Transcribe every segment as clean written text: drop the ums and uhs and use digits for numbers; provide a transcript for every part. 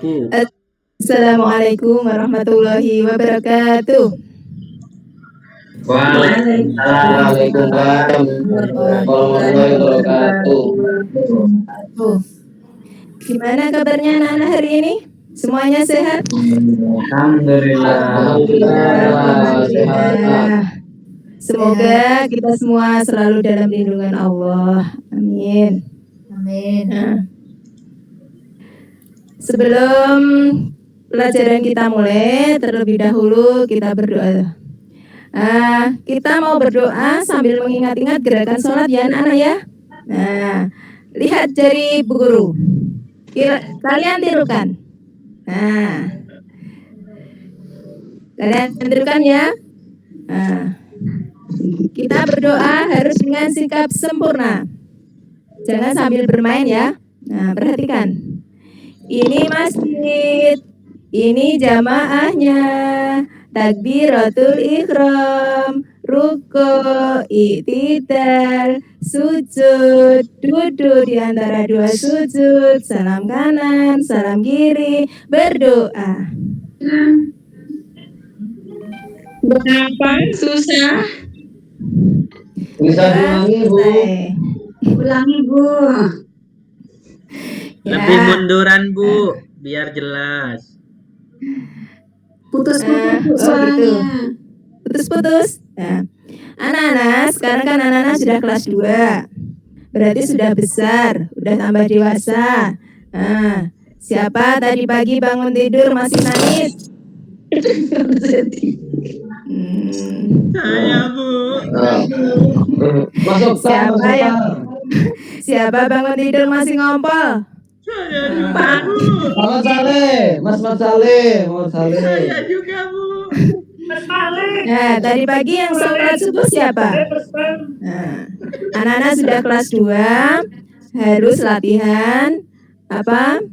Bu. Assalamualaikum warahmatullahi wabarakatuh. Waalaikumsalam warahmatullahi wabarakatuh. Gimana kabarnya anak-anak hari ini? Semuanya sehat? Alhamdulillah. Alhamdulillah. Semoga kita semua selalu dalam lindungan Allah. Amin. Amin. Nah, sebelum pelajaran kita mulai, terlebih dahulu kita berdoa. Kita mau berdoa sambil mengingat-ingat gerakan sholat ya anak-anak ya. Nah, lihat jari Bu Guru. Kalian tirukan. Nah, kalian tirukan ya. Nah, kita berdoa harus dengan sikap sempurna. Jangan sambil bermain ya. Nah, perhatikan. Ini masjid, ini jamaahnya, takbiratul ikhram, ruko, i'tidal, sujud, duduk di antara dua sujud, salam kanan, salam kiri, berdoa. Berapa susah? Bisa diulangi, Bu. Ulangi, Bu. Lebih munduran, Bu, biar jelas. Putus-putus suaranya. Putus-putus. Nah, anak-anak, sekarang kan anak-anak sudah kelas 2. Berarti sudah besar, udah tambah dewasa. Nah, siapa tadi pagi bangun tidur masih nangis? Saya, Bu. Masuk Siapa bangun tidur masih ngompol? Saya juga, Bu. Mas Saleh, Mas Saleh. Saya juga, Bu. Nah, tadi pagi yang sholat subuh siapa? Nah, anak-anak sudah kelas 2 harus latihan apa?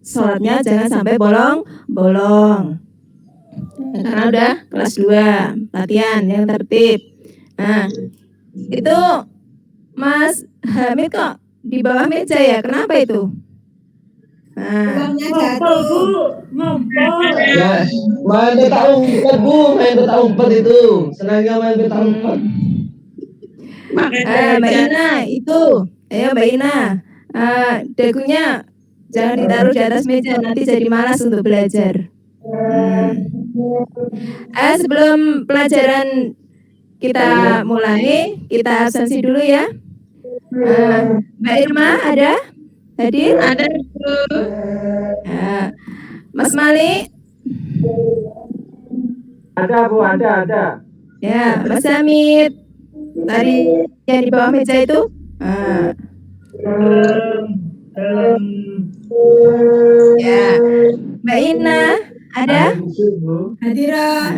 Sholatnya jangan sampai bolong-bolong. Karena udah kelas 2, latihan yang tertib. Nah, itu Mas Hamid kok di bawah meja ya? Kenapa itu? Nah, Ya, main petak umpet, Bu. Main petak umpet itu. Senangnya main petak umpet. Mbak Ina itu. Ayo Mbak Ina. Dagunya jangan ditaruh di atas meja, nanti jadi malas untuk belajar. Sebelum pelajaran kita mulai, kita absensi dulu ya. Mbak Irma ada? Hadir? Ada, Bu. Mas Mali? Ada, Bu, ada. Ya, Mas Hamid. Tadi yang di bawah meja itu? Ya, Mbak Ina ada? Hadirat.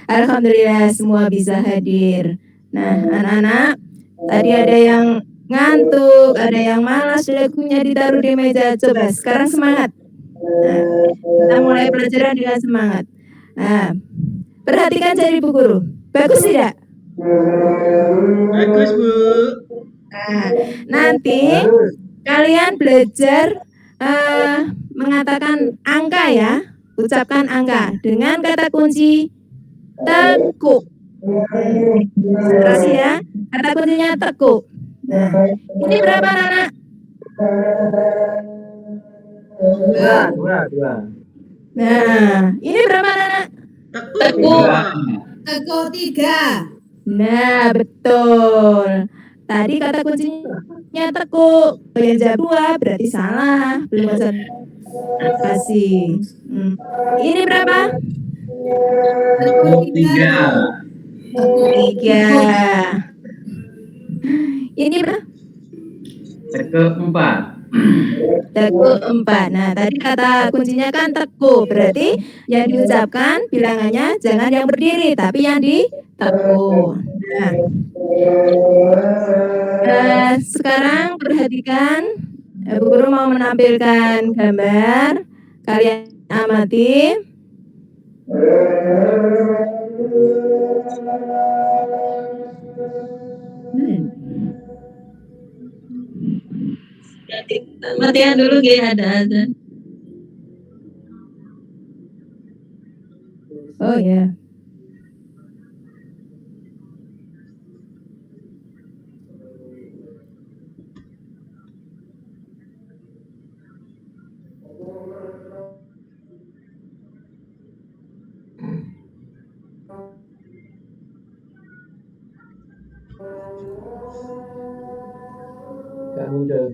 Alhamdulillah semua bisa hadir. Nah, anak-anak, tadi ada yang ngantuk, ada yang malas, dagunya ditaruh di meja. Coba sekarang semangat. Nah, kita mulai pelajaran dengan semangat. Nah, perhatikan jari Bu Guru. Bagus tidak? Bagus, Bu. Nah, nanti kalian belajar mengatakan angka ya. Ucapkan angka dengan kata kunci tekuk. Konsentrasi ya. Kata kuncinya tekuk. Nah, ini berapa anak? 2. Nah, ini berapa anak? Tekuk. Teko 3. Nah, betul. Tadi kata kuncinya tekuk. Yang jawab 2 berarti salah. Belum kasih. Ini berapa? Teko 3. 3. Ini berapa? Tekuk 4. Tekuk 4. Nah, tadi kata kuncinya kan tekuk. Berarti yang diucapkan bilangannya jangan yang berdiri, tapi yang ditekuk. Nah, sekarang perhatikan. Bu Guru mau menampilkan gambar. Kalian amati. Matikan dulu ada azan. Oh ya. Nggak muncul.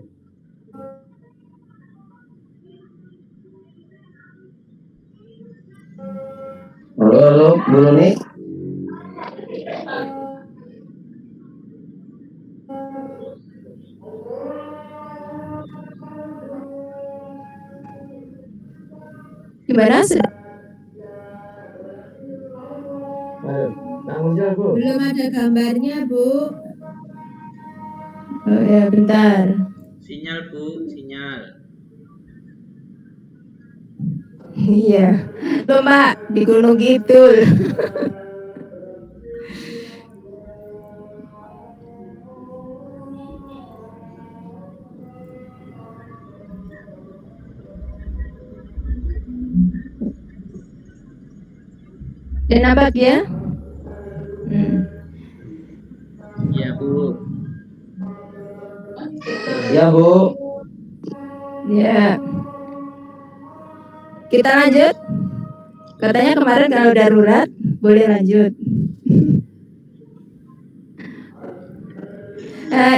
Halo, Bu Nuni. Gimana? Ayo, nggak muncul, Bu. Belum ada gambarnya, Bu. Oh ya, bentar. Sinyal, Bu, sinyal. Iya. Loh, Mbak, di Gunung Kidul. Dan nampak ya? Iya, Bu. Ya, Bu. Ya. Kita lanjut. Katanya kemarin kalau darurat boleh lanjut.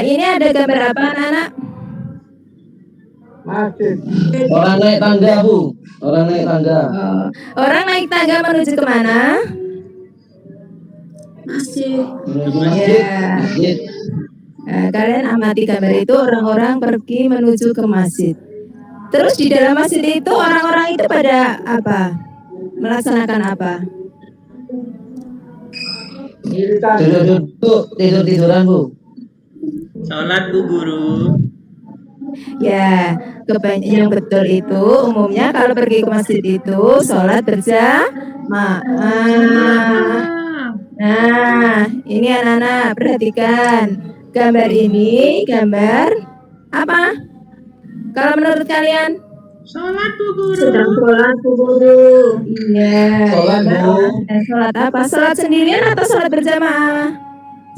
Ini ada gambar apa, anak-anak? Masjid. Orang naik tangga, Bu. Orang naik tangga. Oh, orang naik tangga menuju kemana? Masih. Menuju masjid. Ya. Masjid. Kalian amati gambar itu, orang-orang pergi menuju ke masjid. Terus di dalam masjid itu orang-orang itu pada apa? Melaksanakan apa? Duduk, tidur-tiduran, Bu. Sholat, Bu Guru. Ya, yang betul itu umumnya kalau pergi ke masjid itu sholat berjamaah. Nah, ini anak-anak perhatikan. Gambar ini gambar apa? Kalau menurut kalian? Sholat, Bu Guru. Sedang sholat, Bu Guru. Iya. Sholat, Bu. Sholat apa? Sholat sendirian atau sholat berjamaah?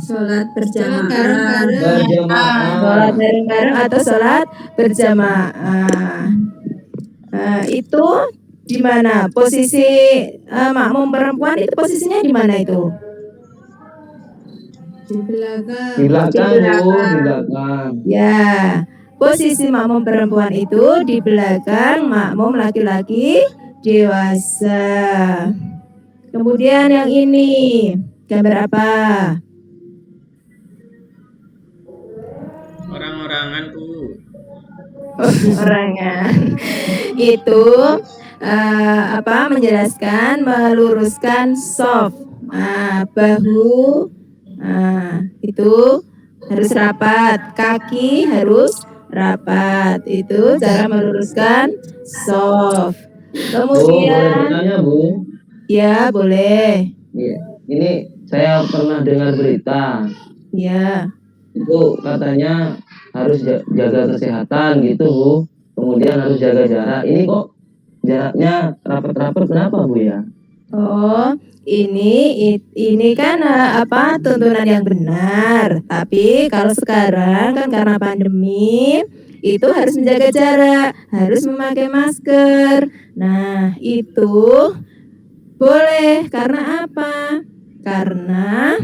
Sholat berjamaah. Berjamaah. Sholat bareng-bareng atau sholat berjamaah. Itu di mana posisi makmum perempuan itu posisinya di mana itu? Di belakang. Di belakang, Bu. Di belakang. Ya, posisi makmum perempuan itu di belakang makmum laki-laki dewasa. Kemudian yang ini gambar apa? Orang-orangan, Bu. Orangan. Itu menjelaskan meluruskan soft. Bahu itu harus rapat, kaki harus rapat. Itu cara meluruskan soft. Bu, boleh Kemudian bertanya, Bu? ya boleh. Iya. Ini saya pernah dengar berita. Ya. Itu katanya harus jaga kesehatan gitu, Bu. Kemudian harus jaga jarak. Ini kok jaraknya rapat-rapat, kenapa, Bu ya? Oh, ini kan tuntunan yang benar. Tapi kalau sekarang kan karena pandemi itu harus menjaga jarak, harus memakai masker. Nah, itu boleh karena apa? Karena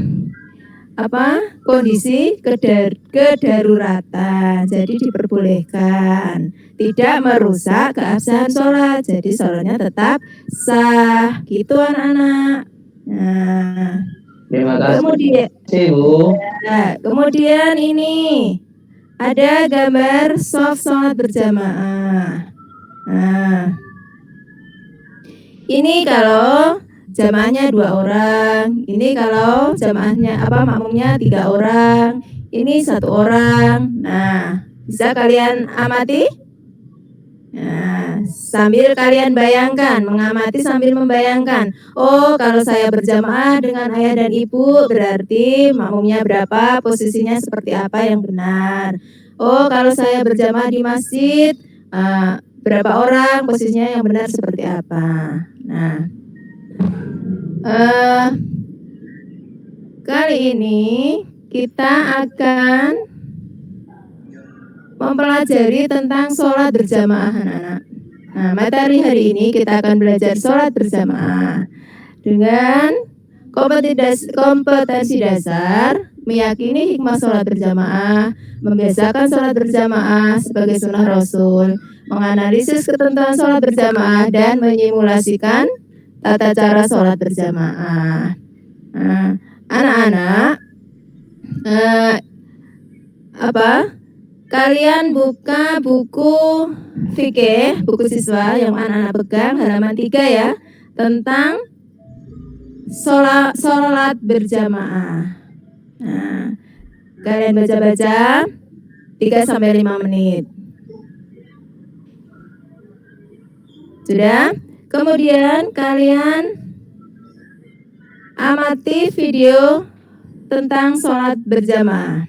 kondisi kedaruratan, jadi diperbolehkan, tidak merusak keabsahan sholat, jadi sholatnya tetap sah, gitu anak-anak. Nah, Terima kasih, kemudian, Bu. kemudian ini ada gambar soft sholat berjamaah. Nah, ini kalau jamaahnya 2 orang, ini kalau jamaahnya makmumnya 3 orang, ini 1 orang. Nah, bisa kalian amati? Nah, sambil kalian bayangkan, mengamati sambil membayangkan. Oh, kalau saya berjamaah dengan ayah dan ibu, berarti makmumnya berapa, posisinya seperti apa yang benar. Oh, kalau saya berjamaah di masjid, berapa orang, posisinya yang benar seperti apa. Nah, kali ini kita akan mempelajari tentang sholat berjamaah anak-anak. Nah, materi hari ini kita akan belajar sholat berjamaah dengan kompetensi dasar, meyakini hikmah sholat berjamaah, membiasakan sholat berjamaah sebagai sunnah Rasul, menganalisis ketentuan sholat berjamaah, dan menyimulasikan tata cara sholat berjamaah. Nah, anak-anak, kalian buka buku fikih, buku siswa yang anak-anak pegang, halaman 3 ya, tentang sholat berjamaah. Nah, kalian baca-baca 3-5 menit. Sudah? Kemudian kalian amati video tentang sholat berjamaah.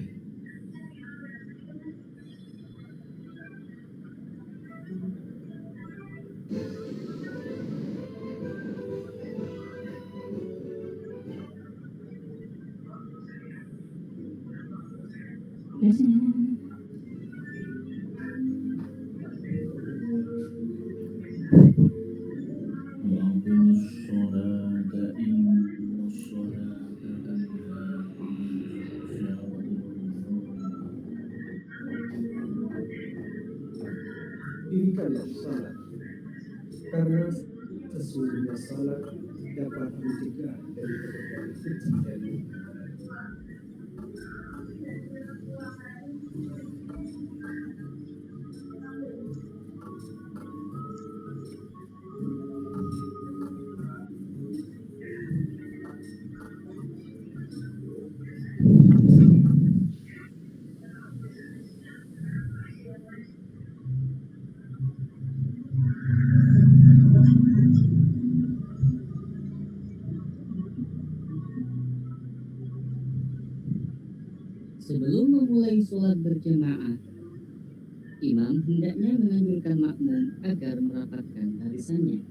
Dirikanlah salat, karena sesungguhnya salat dapat mencegah dari berbagai keji dan luka. Sebelum memulai sholat berjamaah, imam hendaknya menganjurkan makmum agar merapatkan barisannya.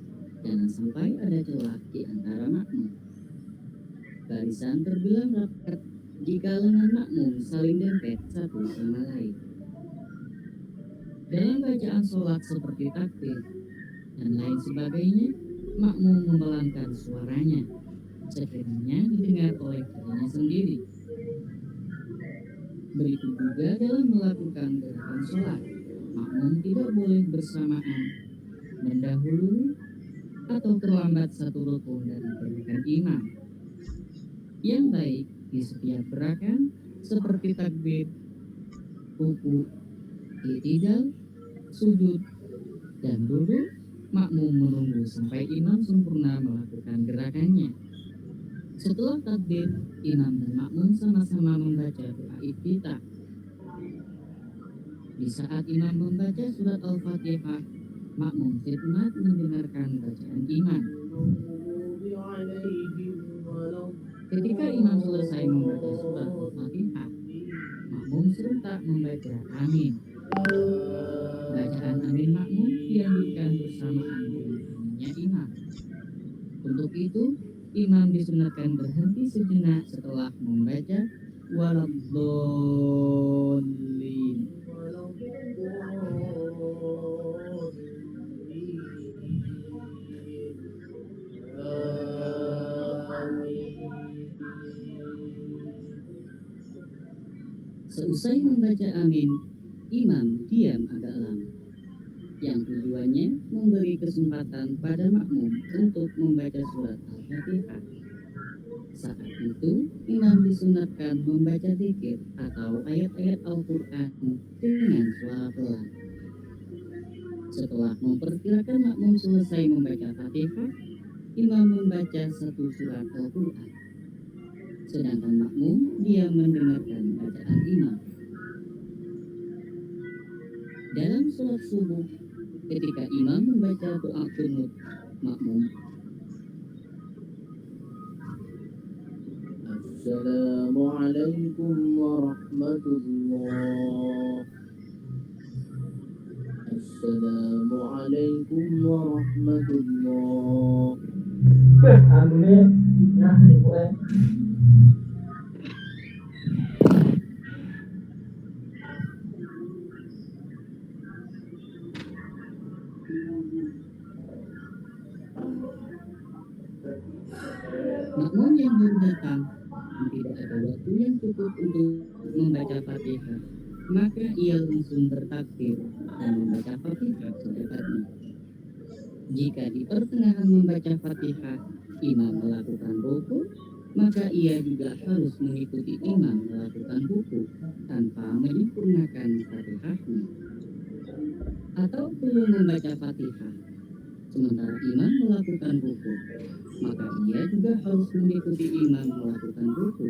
Jangan sampai ada celah di antara makmum. Barisan terbilang rapat jika lengan makmum saling dempet satu sama lain. Dalam bacaan sholat seperti takbir dan lain sebagainya, makmum membelangkan suaranya, sekiranya didengar oleh dirinya sendiri. Begitu juga dalam melakukan gerakan sholat, makmum tidak boleh bersamaan, mendahului, atau terlambat satu rukun dari gerakan imam. Yang baik di setiap gerakan seperti takbir, ruku, i'tidal, sujud, dan duduk, makmum menunggu sampai imam sempurna melakukan gerakannya. Setelah takbir, imam dan makmum sama-sama membaca doa iftitah. Di saat imam membaca surat Al-Fatihah, makmum khidmat mendengarkan bacaan imam. Ketika imam selesai membaca surat Al-Fatihah, makmum serentak membaca amin. Bacaan amin makmum dianjurkan bersamaan dengan aminnya imam. Untuk itu, imam disunahkan berhenti sejenak setelah membaca waladdallin. Seusai membaca amin, imam diam agak lama, yang tujuannya memberi kesempatan pada makmum untuk membaca surat Al-Fatihah. Saat itu, imam disunatkan membaca zikir atau ayat-ayat Al-Quran dengan suara pelan. Setelah memperkirakan makmum selesai membaca Fatihah, imam membaca satu surat Al-Quran, sedangkan makmum diam mendengarkan bacaan imam. Dalam sholat subuh, ketika imam membaca doa qunut, makmum Assalamualaikum warahmatullahi Assalamualaikum warahmatullah. Makmum yang baru datang dan tidak ada waktu yang cukup untuk membaca Fatihah, maka ia langsung bertakbir dan membaca Fatihah secepatnya. Jika di pertengahan membaca Fatihah imam melakukan ruku, maka ia juga harus mengikuti imam melakukan ruku tanpa menyempurnakan Fatihahnya. Atau belum membaca Fatihah, sementara imam melakukan ruku, maka ia juga harus mengikuti imam melakukan ruku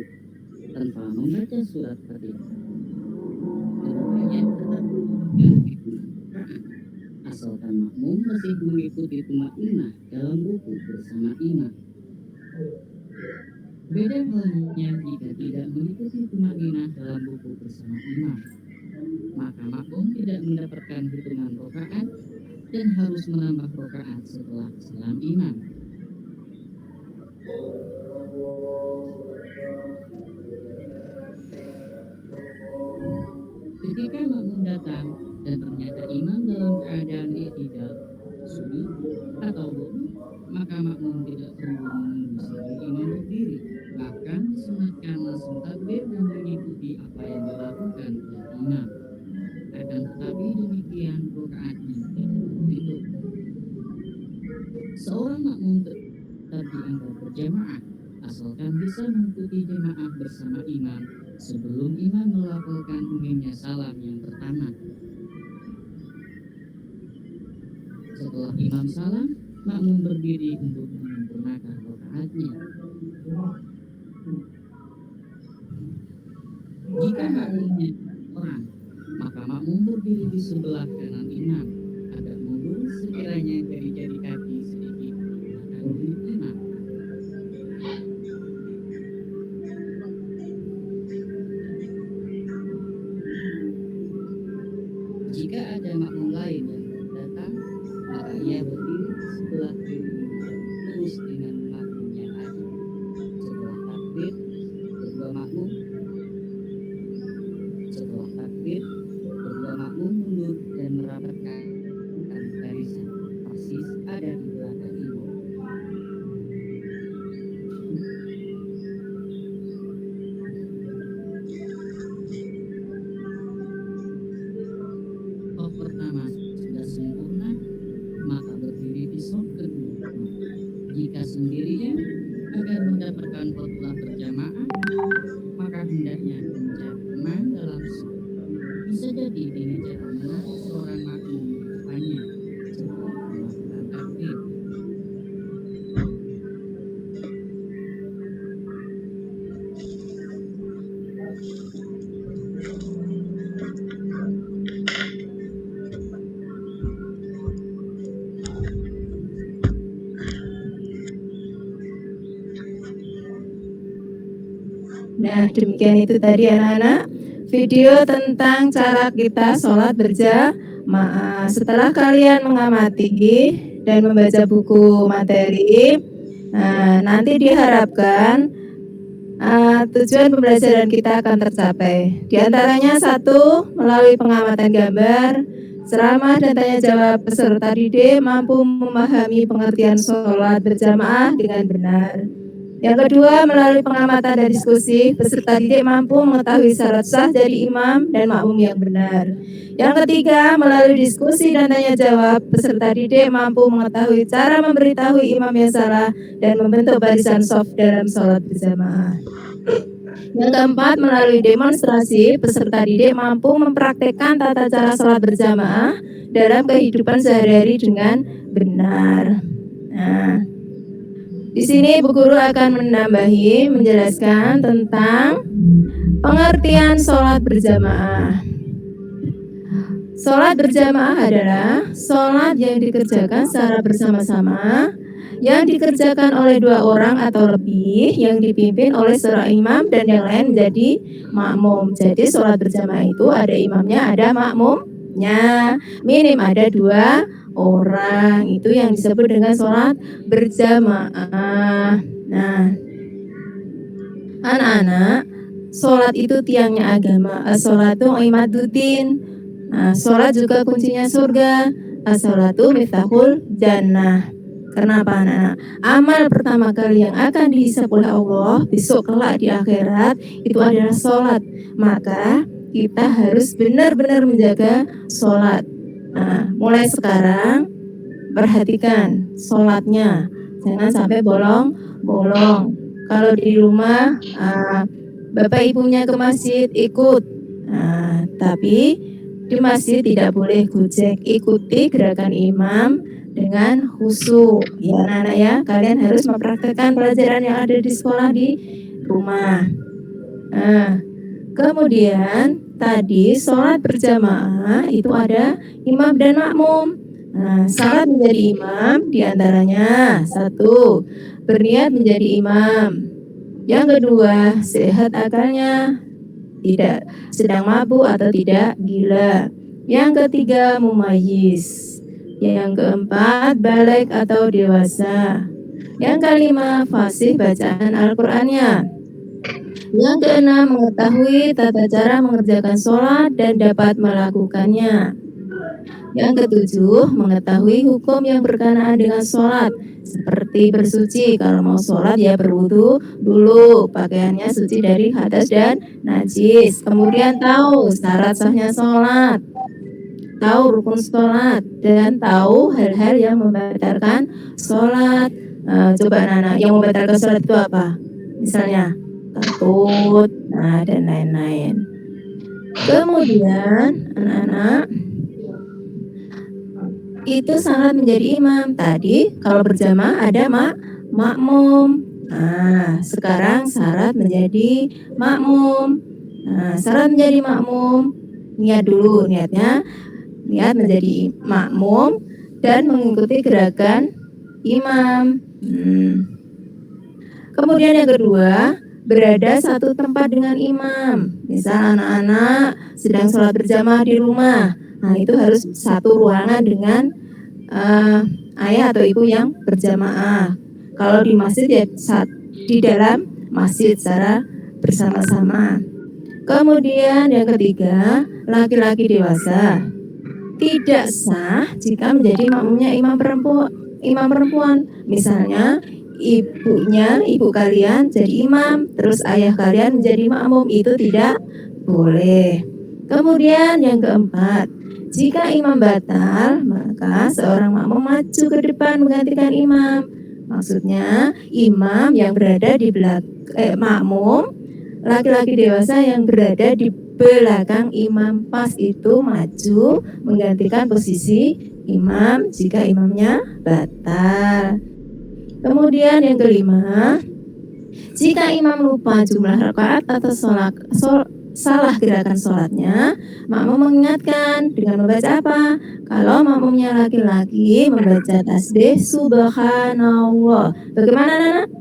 tanpa membaca surat Fatihah. Keduanya tetap mengikuti rakaat, asalkan makmum masih mengikuti tumakninah dalam ruku bersama imam. Beda halnya jika tidak mengikuti tumakninah dalam ruku bersama imam, maka makmum tidak mendapatkan hitungan rakaat dan harus menambah rakaat setelah salam imam. Ketika makmum datang dan ternyata imam dalam keadaan i'tidal, sujud atau ruku, maka makmum tidak perlu menunggu sampai imam berdiri, bahkan disunatkan langsung takbir dan mengikuti apa yang dilakukan oleh imam. Akan tetapi demikian rakaatnya tidak. Seorang makmum tetap dianggap berjamaah asalkan bisa mengikuti jamaah bersama imam sebelum imam melafalkan umumnya salam yang pertama. Setelah imam salam, makmum berdiri untuk menyempurnakan rakaatnya. Jika makmumnya orang, maka makmum berdiri di sebelah kanan imam, agak mundur sekiranya jari-jari kaki sedikit akan diri imam. Jika ada makmum lain yang datang, maka ia berdiri di sebelah kiri imam, lurus dengan makmum yang ada. Setelah takbir, kedua makmum mundur dan merapatkan barisan persis ada di belakang imam. Shaf pertama sudah sempurna, maka berdiri di shaf kedua. Jika sendirian agar mendapatkan khutbah berjamaah, maka hendaknya mencari teman dalam shaf. Bisa jadi dengan cara menarik seorang makmum di depannya setelah melakukan takbir. Nah, demikian itu tadi anak-anak video tentang cara kita sholat berjamaah. Setelah kalian mengamati dan membaca buku materi, nanti diharapkan tujuan pembelajaran kita akan tercapai. Di antaranya 1, melalui pengamatan gambar, ceramah dan tanya jawab peserta didik mampu memahami pengertian sholat berjamaah dengan benar. Yang kedua, melalui pengamatan dan diskusi, peserta didik mampu mengetahui syarat sah jadi imam dan makmum yang benar. Yang ketiga, melalui diskusi dan tanya jawab, peserta didik mampu mengetahui cara memberitahu imam yang salah dan membentuk barisan shaf dalam sholat berjamaah. Yang keempat, melalui demonstrasi, peserta didik mampu mempraktekkan tata cara sholat berjamaah dalam kehidupan sehari-hari dengan benar. Nah, di sini Bu Guru akan menjelaskan tentang pengertian sholat berjamaah. Sholat berjamaah adalah sholat yang dikerjakan secara bersama-sama, yang dikerjakan oleh 2 orang atau lebih, yang dipimpin oleh seorang imam dan yang lain menjadi makmum. Jadi sholat berjamaah itu ada imamnya, ada sholatnya minim ada 2 orang. Itu yang disebut dengan sholat berjamaah. Nah, anak-anak, sholat itu tiangnya agama. As-sholatu imaduddin. Nah, sholat juga kuncinya surga. As-sholatu miftahul jannah. Kenapa anak-anak? Amal pertama kali yang akan dihisab oleh Allah besok kelak di akhirat itu adalah sholat. Maka kita harus benar-benar menjaga sholat. Nah, mulai sekarang perhatikan sholatnya. Jangan sampai bolong-bolong. Kalau di rumah bapak ibunya ke masjid ikut. Nah, tapi di masjid tidak boleh gojek. Ikuti gerakan imam dengan khusyuk. Ya anak-anak ya, kalian harus mempraktekkan pelajaran yang ada di sekolah di rumah. Nah, kemudian tadi sholat berjamaah itu ada imam dan makmum. Nah, syarat menjadi imam diantaranya 1. Berniat menjadi imam. Yang kedua, sehat akalnya, tidak sedang mabuk atau tidak gila. Yang ketiga, mumayyiz. Yang keempat, balik atau dewasa. Yang kelima, fasih bacaan Al-Qur'annya. Yang keenam, mengetahui tata cara mengerjakan sholat dan dapat melakukannya. Yang ketujuh, mengetahui hukum yang berkenaan dengan sholat, seperti bersuci. Kalau mau sholat ya berwudu dulu, pakaiannya suci dari hadas dan najis. Kemudian tahu syarat sahnya sholat, tahu rukun sholat, dan tahu hal-hal yang membatalkan sholat. Coba anak-anak, yang membatalkan sholat itu apa? Misalnya kentut, dan lain-lain. Kemudian anak-anak, itu syarat menjadi imam. Tadi kalau berjamaah ada makmum. Nah, sekarang syarat menjadi makmum. Nah, syarat menjadi makmum, niat dulu niatnya. Niat menjadi makmum dan mengikuti gerakan imam. Kemudian yang kedua, berada satu tempat dengan imam. Misal anak-anak sedang sholat berjamaah di rumah. Nah, itu harus satu ruangan dengan ayah atau ibu yang berjamaah. Kalau di masjid ya di dalam masjid secara bersama-sama. Kemudian yang ketiga, laki-laki dewasa. Tidak sah jika menjadi makmumnya imam perempuan. Misalnya ibu kalian jadi imam, terus ayah kalian menjadi makmum, itu tidak boleh. Kemudian yang keempat, jika imam batal, maka seorang makmum maju ke depan menggantikan imam. Maksudnya imam yang berada di belakang makmum, laki-laki dewasa yang berada di belakang imam pas itu maju menggantikan posisi imam jika imamnya batal. Kemudian yang kelima, jika imam lupa jumlah rakaat atau salah gerakan sholatnya, makmum mengingatkan dengan membaca apa? Kalau makmumnya laki-laki, membaca tasbih subhanallah. Bagaimana anak?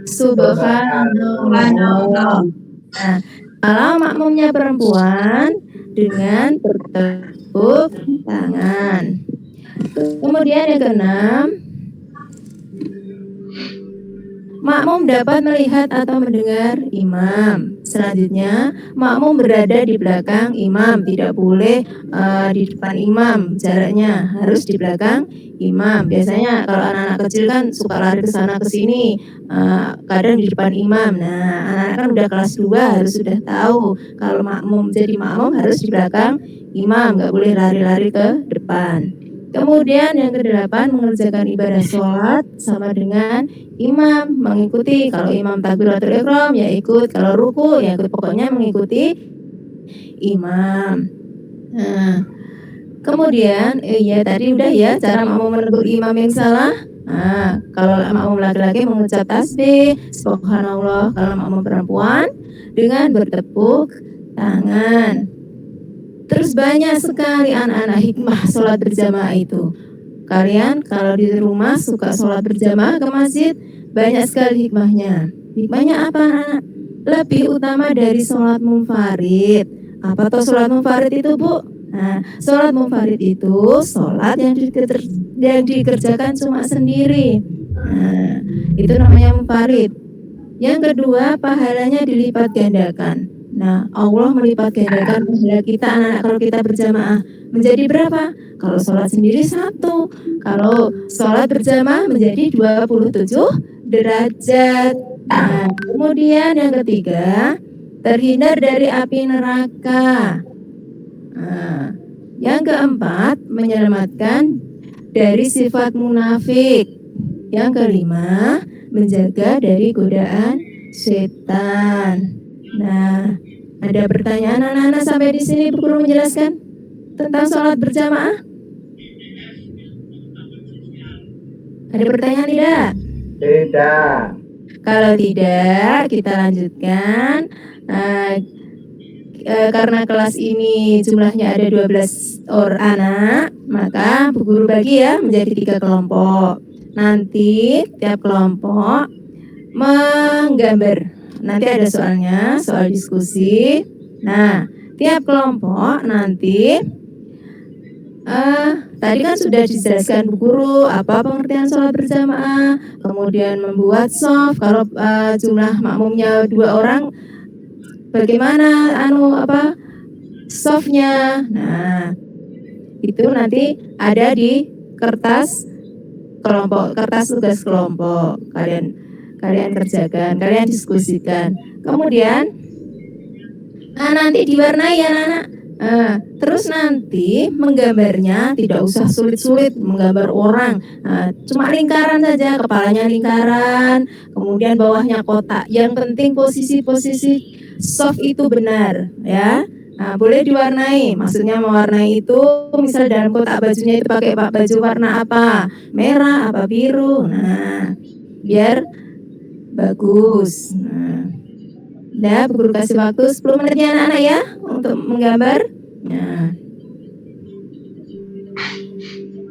Subhanallah. Nah, kalau makmumnya perempuan, dengan bertepuk tangan. Kemudian yang keenam, makmum dapat melihat atau mendengar imam. Selanjutnya, makmum berada di belakang imam, tidak boleh di depan imam. Jaraknya harus di belakang imam. Biasanya kalau anak-anak kecil kan suka lari ke sana ke sini, kadang di depan imam. Nah, anak-anak kan udah kelas 2 harus sudah tahu kalau jadi makmum harus di belakang imam, nggak boleh lari-lari ke depan. Kemudian yang kedelapan, mengerjakan ibadah sholat sama dengan imam, mengikuti. Kalau imam takbiratul ihram ya ikut, kalau ruku ya ikut, pokoknya mengikuti imam. Nah, kemudian ya tadi udah ya cara makmum menegur imam yang salah. Nah, kalau makmum laki-laki mengucap tasbih subhanallah, kalau makmum perempuan dengan bertepuk tangan. Terus banyak sekali anak-anak hikmah sholat berjamaah itu. Kalian kalau di rumah suka sholat berjamaah ke masjid, banyak sekali hikmahnya. Hikmahnya apa anak-anak? Lebih utama dari sholat munfarid. Apa tuh sholat munfarid itu, Bu? Nah, sholat munfarid itu sholat yang dikerjakan cuma sendiri. Nah, itu namanya munfarid. Yang kedua, pahalanya dilipat gandakan. Nah, Allah melipat gandakan pahala kita anak-anak kalau kita berjamaah menjadi berapa? Kalau sholat sendiri 1, kalau sholat berjamaah menjadi 27 derajat. Nah, kemudian yang ketiga, terhindar dari api neraka. Nah, yang keempat, menyelamatkan dari sifat munafik. Yang kelima, menjaga dari godaan setan. Nah, ada pertanyaan anak-anak sampai di sini Bu Guru menjelaskan tentang sholat berjamaah? Ada pertanyaan tidak? Tidak. Kalau tidak, kita lanjutkan. Karena kelas ini jumlahnya ada 12 orang anak, maka Bu Guru bagi ya menjadi 3 kelompok. Nanti tiap kelompok menggambar. Nanti ada soalnya, soal diskusi. Nah, tiap kelompok nanti tadi kan sudah dijelaskan Bu Guru apa pengertian sholat berjamaah, kemudian membuat shaf. Kalau jumlah makmumnya 2 orang, bagaimana shafnya. Nah, itu nanti ada di kertas kelompok, kertas tugas kelompok. Kalian kerjakan, kalian diskusikan. Kemudian nanti diwarnai ya anak-anak. Terus nanti menggambarnya tidak usah sulit-sulit menggambar orang. Cuma lingkaran saja, kepalanya lingkaran, kemudian bawahnya kotak. Yang penting posisi-posisi shaf itu benar, ya. Nah, boleh diwarnai. Maksudnya mewarnai itu misal dalam kotak bajunya itu pakai baju warna apa? Merah, apa biru. Nah, biar bagus. Nah, Bu Guru kasih waktu 10 menit ya anak-anak ya untuk menggambar. Nah,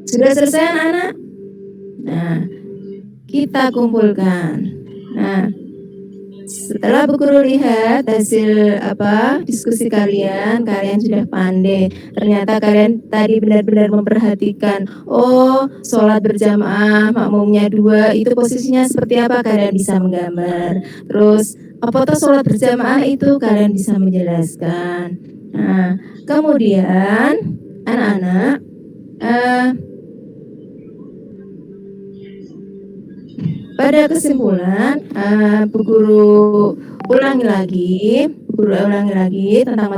sudah selesai anak-anak? Nah, kita kumpulkan. Nah, setelah Bu Guru lihat hasil diskusi kalian sudah pandai. Ternyata kalian tadi benar-benar memperhatikan. Oh, sholat berjamaah makmumnya 2 itu posisinya seperti apa, kalian bisa menggambar. Terus apa tuh sholat berjamaah itu kalian bisa menjelaskan. Nah, kemudian anak-anak pada kesimpulan, Bu Guru ulangi lagi tentang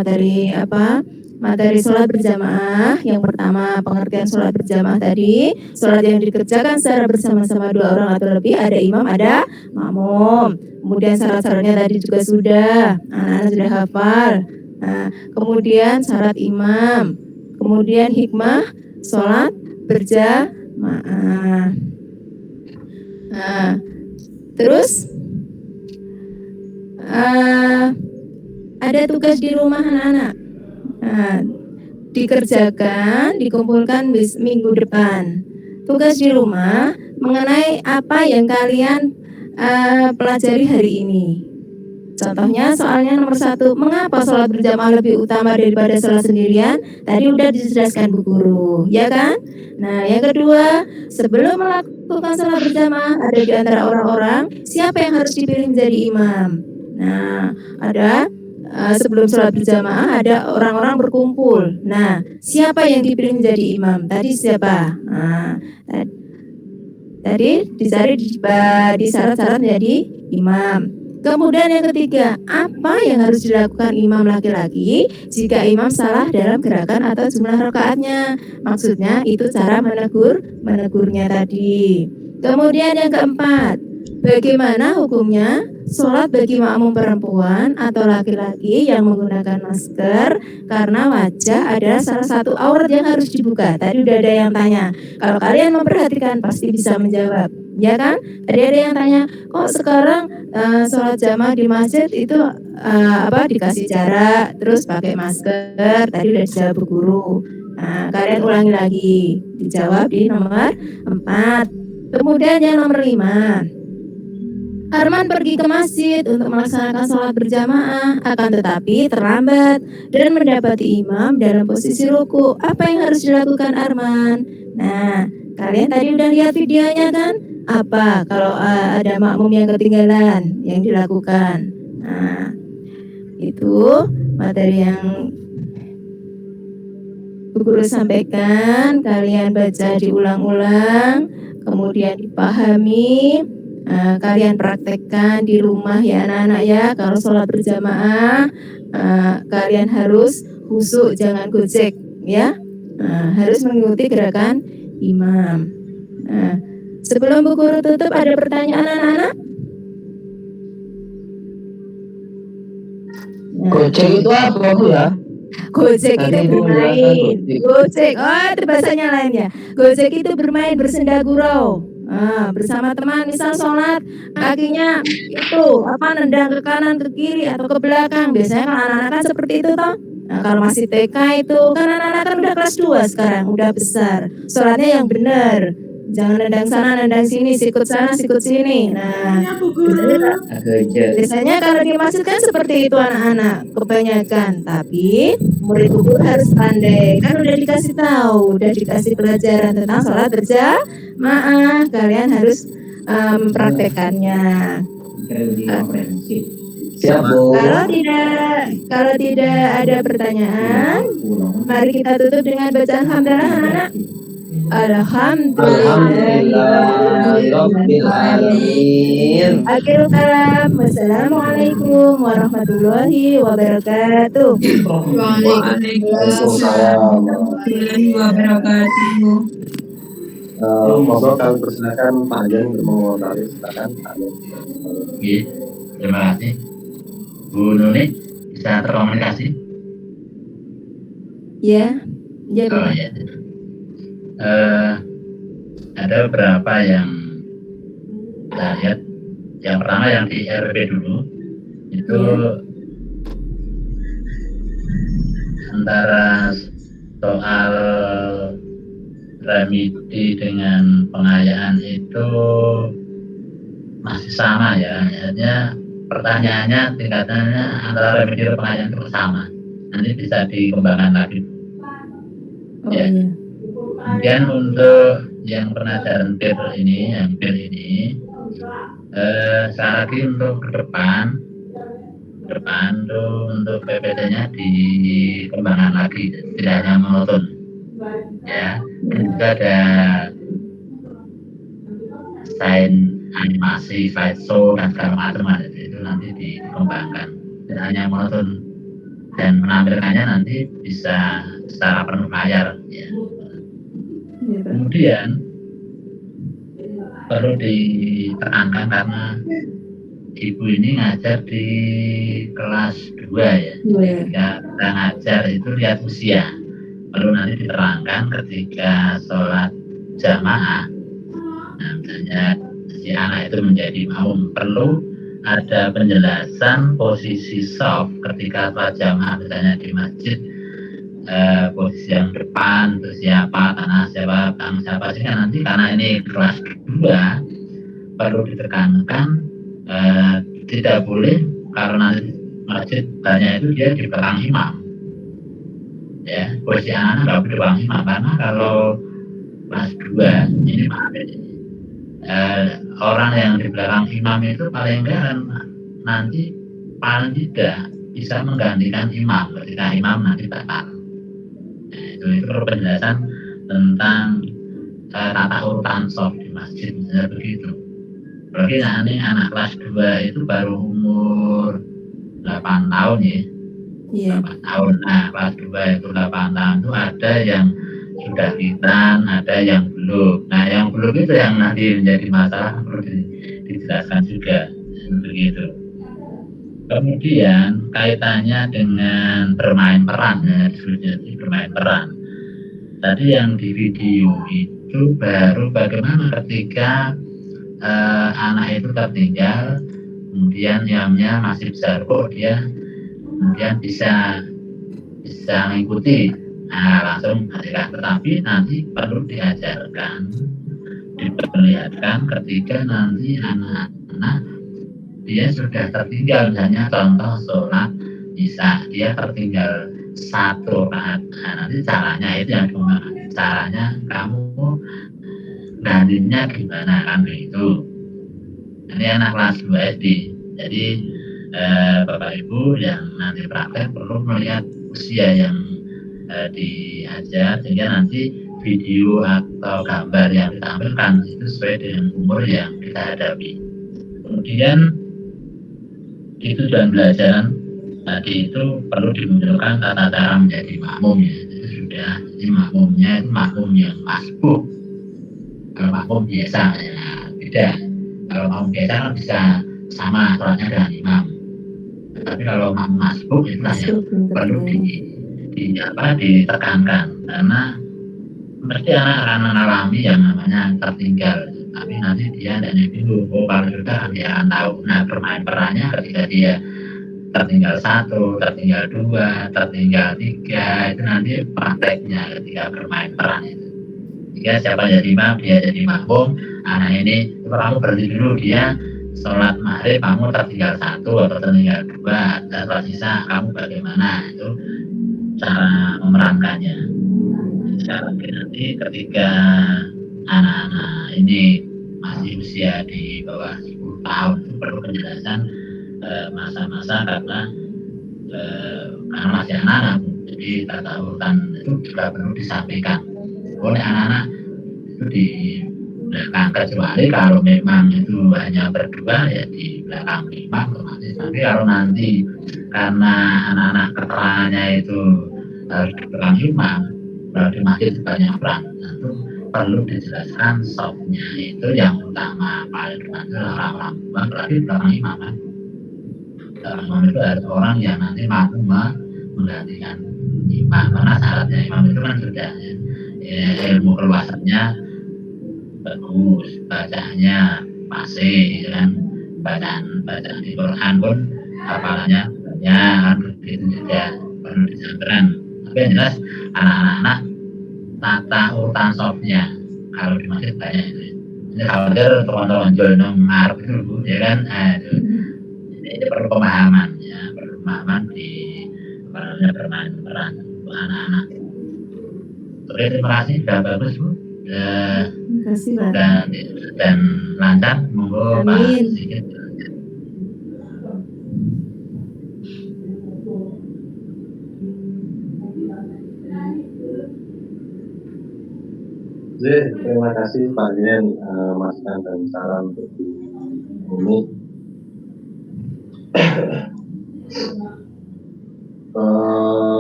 materi sholat berjamaah. Yang pertama, pengertian sholat berjamaah tadi, sholat yang dikerjakan secara bersama-sama 2 orang atau lebih, ada imam, ada makmum. Kemudian syarat-syaratnya tadi juga sudah, anak-anak sudah hafal. Nah, kemudian syarat imam, kemudian hikmah sholat berjamaah. Nah, terus ada tugas di rumah anak-anak. Nah, dikerjakan, dikumpulkan minggu depan. Tugas di rumah mengenai apa yang kalian pelajari hari ini. Contohnya soalnya nomor 1, mengapa sholat berjamaah lebih utama daripada sholat sendirian? Tadi udah dijelaskan Bu Guru, ya kan? Nah, yang kedua, sebelum melakukan sholat berjamaah ada di antara orang-orang siapa yang harus dipilih menjadi imam. Nah, ada sebelum sholat berjamaah ada orang-orang berkumpul. Nah, siapa yang dipilih menjadi imam? Tadi siapa? Nah, tadi dicari di syarat-syarat menjadi imam. Kemudian yang ketiga, apa yang harus dilakukan imam laki-laki jika imam salah dalam gerakan atau jumlah rakaatnya? Maksudnya itu cara menegurnya tadi. Kemudian yang keempat, bagaimana hukumnya sholat bagi makmum perempuan atau laki-laki yang menggunakan masker karena wajah adalah salah satu aurat yang harus dibuka. Tadi udah ada yang tanya. Kalau kalian memperhatikan pasti bisa menjawab, ya kan? Tadi ada yang tanya, kok sekarang sholat jamaah di masjid itu dikasih jarak, terus pakai masker. Tadi udah dijawab Bu Guru. Nah, kalian ulangi lagi, dijawab di nomor 4. Kemudian yang nomor 5. Arman pergi ke masjid untuk melaksanakan sholat berjamaah, akan tetapi terlambat dan mendapati imam dalam posisi ruku. Apa yang harus dilakukan Arman? Nah, kalian tadi udah lihat videonya kan? Apa kalau ada makmum yang ketinggalan yang dilakukan? Nah, itu materi yang Bu Guru sampaikan, kalian baca diulang-ulang, kemudian dipahami, kalian praktekkan di rumah ya anak-anak ya. Kalau sholat berjamaah, kalian harus khusyuk, jangan gojek ya. Harus mengikuti gerakan imam. Sebelum Bu Guru tutup, ada pertanyaan anak-anak? Gojek itu apa Bu ya? Gojek itu Tadi Ibu menjelaskan bermain. gojek. Gojek, oh itu bahasanya lainnya. Gojek itu bermain bersenda gurau. Bersama teman, misal sholat, kakinya itu nendang ke kanan, ke kiri, atau ke belakang. Biasanya kalau anak-anak kan seperti itu toh. Nah, kalau masih TK itu, kan anak-anak kan udah kelas 2 sekarang, udah besar. Sholatnya yang benar. Jangan nendang sana, nendang sini, sikut sana, sikut sini. Nah, biasanya kalau di masjid kan seperti itu anak-anak kebanyakan. Tapi murid guru harus pandai. Kan udah dikasih tahu, udah dikasih pelajaran tentang sholat berjamaah. Kalian harus mempraktekannya. Siap Bu. Kalau tidak ada pertanyaan, mari kita tutup dengan bacaan hamdalah anak-anak. Alhamdulillahirabbil alamin. Akhirul kalam. Wassalamualaikum warahmatullahi wabarakatuh. Waalaikumsalam. Monggo kami persilakan Pak Ajeng untuk mengomentari. Silakan Pak Ajeng. Oke, terima kasih. Bu Nuni bisa terkomunikasi? Ya, ya. Oh ya. Ada beberapa yang kita lihat. Yang pertama yang di RP dulu itu antara soal remedi dengan pengayaan itu masih sama ya. Akhirnya pertanyaannya tingkatannya antara remedi dan pengayaan itu sama. Nanti bisa dikembangkan lagi. Oh, ya. iya. Kemudian untuk yang pelajaran PIR ini, sekali lagi untuk ke depan tuh untuk PPT-nya dikembangkan lagi, tidak hanya monoton. Ya, dan juga ada desain animasi, slideshow dan segala macam itu nanti dikembangkan, tidak hanya monoton, dan menampilkannya nanti bisa secara penuh layar. Ya. Kemudian perlu ditekankan karena Ibu ini ngajar di kelas 2 ya. Ketika kita ngajar itu lihat usia. Perlu nanti diterangkan ketika sholat jamaah. Nah, misalnya si anak itu menjadi makmum, perlu ada penjelasan posisi shaf ketika sholat jamaah, misalnya di masjid. Posisi yang depan itu siapa, tanah siapa, belakang siapa, sehingga nanti karena ini kelas 2 perlu ditekankan tidak boleh karena masjid banyak itu dia di belakang imam ya, posisi anak nggak boleh di belakang imam, karena kalau kelas 2 ini orang yang di belakang imam itu paling enggak nanti paling tidak bisa menggantikan imam ketika imam nanti batal. Itu perlu penjelasan tentang tata urutan shaf di masjid, misalnya begitu. Berarti ini anak kelas 2 itu baru umur 8 tahun ya. Iya. 8 tahun. Nah, kelas 2 itu 8 tahun itu ada yang sudah khitan, ada yang belum. Nah, yang belum itu yang nanti menjadi masalah, perlu dijelaskan juga. Begitu. Kemudian kaitannya dengan bermain peran ya, diskusi bermain peran. Tadi yang di video itu baru bagaimana ketika anak itu tertinggal, kemudian imamnya masih bisa rukuk, dia kemudian bisa mengikuti. Nah, langsung hadirkan, tetapi nanti perlu diajarkan, diperlihatkan ketika nanti anak-anak dia sudah tertinggal, misalnya contoh sholat isya dia tertinggal 1 rakaat. Nah, nanti caranya itu yang caranya kamu gantinya gimana kan begitu. Ini anak kelas 2 SD. Jadi Bapak Ibu yang nanti praktek perlu melihat usia yang diajar, sehingga nanti video atau gambar yang ditampilkan itu sesuai dengan umur yang kita hadapi. Kemudian di tujuan belajaran tadi itu perlu dimunculkan tata cara menjadi makmum ya. Itu sudah, jadi makmumnya itu makmum yang masbuk. Kalau makmum biasa ya beda. Kalau makmum biasa kan bisa sama sholatnya dengan imam. Tapi kalau makmum masbuk itulah yang perlu ditekankan, karena mesti anak akan mengalami yang namanya tertinggal. Tapi nanti dia tidak bingung, kalau sudah dia akan tahu. Nah, bermain perannya ketika dia tertinggal 1, tertinggal 2, tertinggal 3, itu nanti prakteknya ketika bermain peran itu. Jika siapa jadi imam, dia jadi makmum. Anak ini kamu berhenti dulu, dia sholat maghrib kamu tertinggal 1 atau tertinggal 2, dan sholat isya kamu bagaimana, itu cara memerankannya. Sekarang nanti ketika anak-anak ini masih usia di bawah 10 tahun itu perlu penjelasan masa-masa karena masih anak-anak, jadi tata urutan itu juga perlu disampaikan oleh anak-anak itu di belakang, kecuali kalau memang itu hanya berdua ya di belakang imam otomatis. Tapi kalau nanti karena anak-anak keterangannya itu harus di belakang imam, kalau di masjid banyak orang, itu perlu dijelaskan softnya itu yang utama paling depan orang-orang tua, berarti belakang imam kan. Imam itu harus orang yang nanti mampu menggantikan imam, karena syaratnya imam itu kan sudah ilmu keluasannya bagus, bacaannya masih kan, bacaan di Quran pun hafalannya banyak kan, begitu juga perlu disampaikan. Tapi yang jelas anak-anak tata urutan softnya kalau di masjid banyak itu. Ini khawatir teman-teman jono ngarep itu ya kan, ini perlu pemahaman ya, perlu pemahaman di bermain peran untuk anak-anak. Oke, terima kasih, sudah bagus Bu. Terima kasih Pak. Dan lancar, monggo Pak Sigit. Terima kasih Pak Dian, masukan dan saran untuk ini.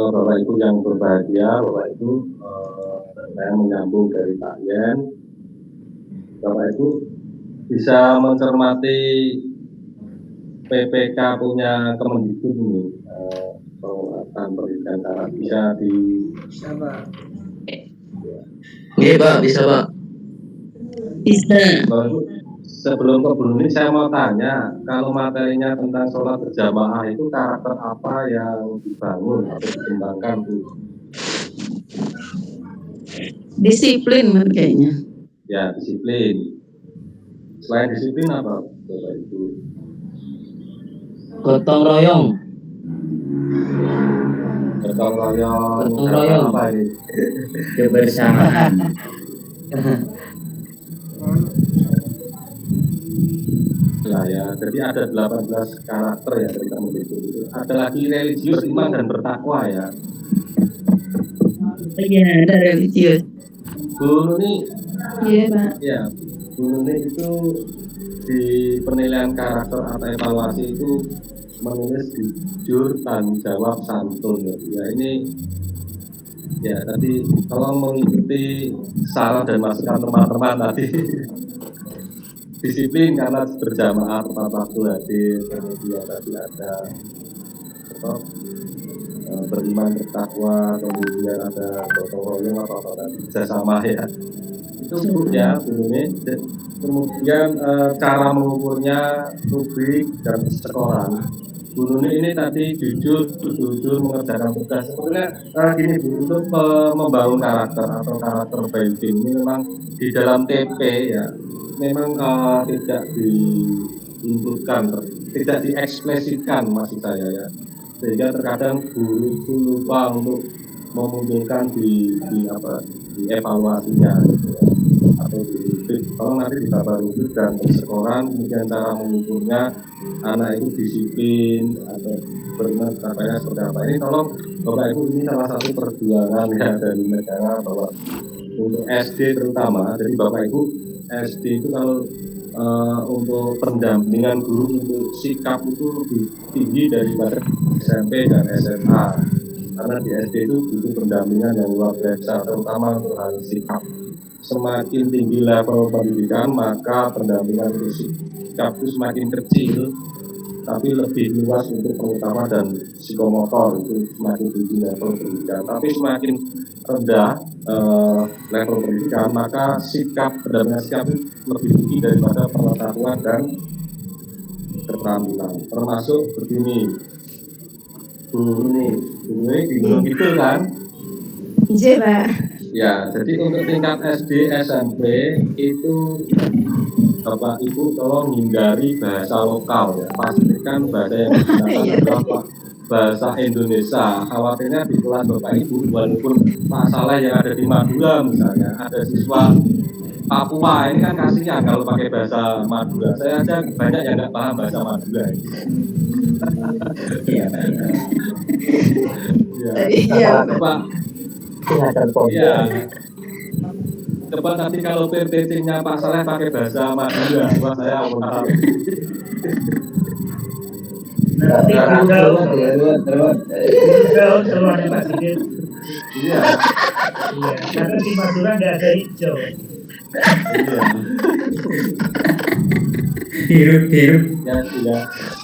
Bapak Ibu yang berbahagia, Bapak Ibu, saya menyambung dari Pak Yen. Bapak Ibu bisa mencermati PPK punya Kemendikbud ini, penguatan pendidikan Arab, bisa di Iya Pak, bisa Pak. Bisa. Sebelum ke Bu Nuni, saya mau tanya, kalau materinya tentang sholat berjamaah itu karakter apa yang dibangun atau dikembangkan Bu? Disiplin kayaknya. Ya, disiplin. Selain disiplin apa Bapak Ibu? Gotong royong. Gotong royong. Gotong royong. Apa ini? Kebersamaan. Nah ya, jadi ada 18 karakter ya dari Kemendikbud itu. Ada lagi religius, iman dan bertakwa ya. Iya, ada religius. Bu Nuni, Iya Pak. ya, Bu Nuni itu di penilaian karakter atau evaluasi itu menulis jujur, tanggung jawab, santun. Ya ini, ya tadi kalau mengikuti saran dan masukan teman-teman tadi. Disiplin karena berjamaah tepat waktu hadir, kemudian tadi ada beriman bertakwa, kemudian ada gotong royong apa tadi kerjasama ya, itu ya ini. Kemudian cara mengukurnya, rubrik dan sekolah. Bu Nuni ini tadi jujur mengerjakan tugas. Sebetulnya gini Bu, untuk membangun karakter atau karakter pemimpin ini memang di dalam TP ya, memang tidak diinputkan, tidak diekspresikan maksud saya ya. Sehingga terkadang guru itu lupa untuk memunculkan di evaluasinya gitu ya. Atau kalau nanti ditambah dan sekolah kemudian cara mengukurnya anak itu disiplin atau bermain seperti apa. Ini tolong Bapak Ibu, ini salah satu perjuangan ya dari negara bahwa untuk SD terutama, jadi Bapak Ibu SD itu kalau untuk pendampingan guru untuk sikap itu lebih tinggi daripada SMP dan SMA, karena di SD itu butuh pendampingan yang luar biasa, terutama untuk hal sikap. Semakin tinggi level pendidikan, maka pendampingan untuk sikap itu semakin kecil, tapi lebih luas untuk terutama dan psikomotor itu semakin tinggi level pendidikan. Tapi semakin rendah level pendidikan, maka pendampingan sikap itu lebih tinggi daripada pengetahuan dan keterampilan. Termasuk begini, guru ini bingung gitu kan? Iya Pak. Ya, jadi untuk tingkat SD, SMP itu Bapak Ibu tolong hindari bahasa lokal ya, pastikan bahasa yang digunakan adalah bahasa Indonesia. Khawatirnya di kelas Bapak Ibu, walaupun masalah yang ada di Madura misalnya, ada siswa Papua, ini kan kasihan kalau pakai bahasa Madura. Saya aja banyak yang nggak paham bahasa Madura. Iya. Pak. Iya. Coba nanti kalau PPT-nya Pak Saleh pakai bahasa Madura, wah saya paham. Nanti kalau seluruhnya Pak Sigit. Iya. Iya, karena di Madura nggak ada hijau. Iya. Hirup.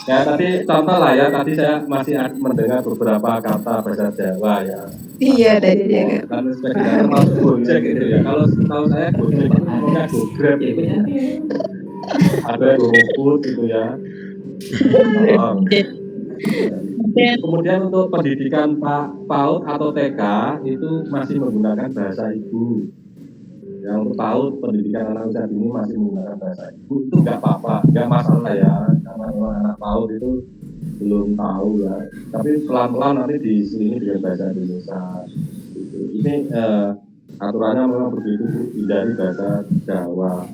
Ya tadi contoh lah ya, tadi saya masih mendengar beberapa kata bahasa Jawa ya. Iya tadi dia. Kan sepeda termasuk gojek gitu ya. Kalau tahu saya gojek itu ngomongnya GoGrab gitu ya. Ada GoFood gitu ya. Kemudian untuk pendidikan PAUD atau TK itu masih menggunakan bahasa ibu. Yang untuk PAUD pendidikan anak usia dini masih menggunakan bahasa ibu, itu nggak apa-apa, nggak masalah ya, karena memang anak PAUD itu belum tahu ya. Tapi pelan-pelan nanti diselingi dengan bahasa Indonesia. Ini aturannya memang begitu, dari bahasa Jawa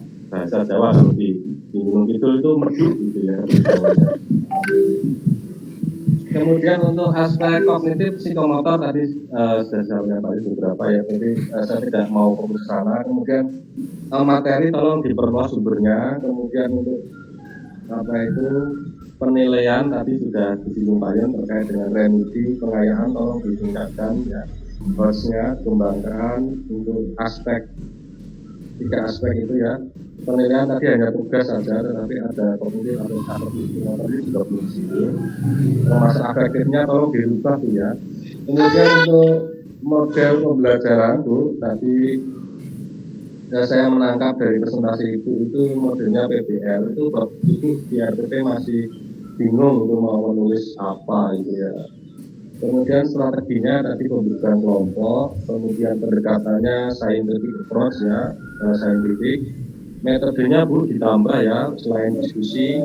kalau di Gunung Kidul itu merdu gitu ya. Kemudian untuk aspek kognitif psikomotor tadi sudah saya menyampaikan beberapa ya, jadi saya tidak mau fokus sana. Kemudian materi tolong diperluas sumbernya. Kemudian untuk penilaian tadi sudah disinggung Pak Yon terkait dengan remedi pengayaan tolong ditingkatkan ya. Harusnya kembangkan untuk tiga aspek itu ya. Penilaian tadi hanya tugas saja, tetapi ada kognitif atau tadi juga belum sih. Masa efektifnya tolong dirubah tuh ya. Kemudian untuk model pembelajaran tuh tadi ya, saya menangkap dari presentasi itu modelnya PBL itu di RPP masih bingung untuk mau menulis apa gitu ya. Kemudian strateginya tadi pembukaan kelompok, kemudian pendekatannya scientific approach ya, scientific. Metodenya Bu ditambah ya, selain diskusi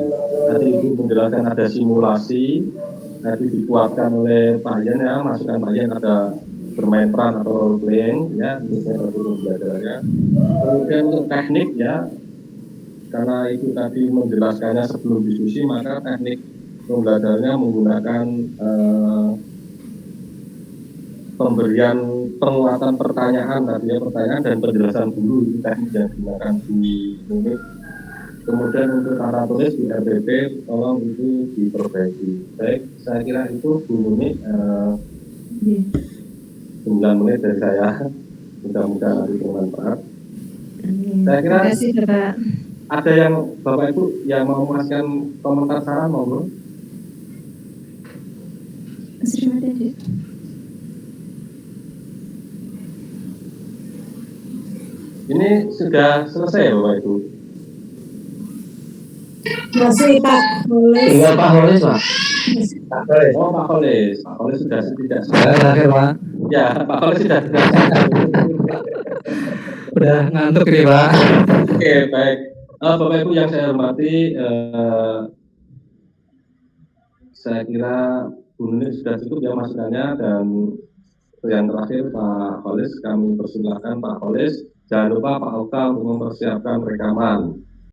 tadi Ibu menjelaskan ada simulasi, tadi dikuatkan oleh Pak Yan ya, masukan Pak Yan ada bermain peran atau role playing ya, untuk metode pembelajarannya. Kemudian untuk teknik ya, karena itu tadi menjelaskannya sebelum diskusi, maka teknik pembelajarannya menggunakan pemberian penguatan pertanyaan tadi ya, pertanyaan dan penjelasan dulu itu teknik yang digunakan di unit. Kemudian untuk cara tulis di RPP tolong itu diperbaiki. Baik, saya kira itu Bu Nuni 9 menit dari saya, mudah-mudahan nanti bermanfaat. Saya kira Terima kasih Bapak. ada yang Bapak Ibu yang mau mengasihkan komentar saran monggo. Ini sudah selesai ya Bapak Ibu? Masih Pak Holis. Tinggal Pak Holis Pak. Oh Pak Holis sudah tidak. Terakhir Pak. Ya Pak Holis sudah tidak. Udah ngantuk nih Pak. Oke baik. Bapak Ibu yang saya hormati, saya kira Bu Nuni sudah cukup ya masukannya, dan yang terakhir Pak Kholis, kami persilahkan Pak Kholis. Jangan lupa Pak Oka untuk mempersiapkan rekaman.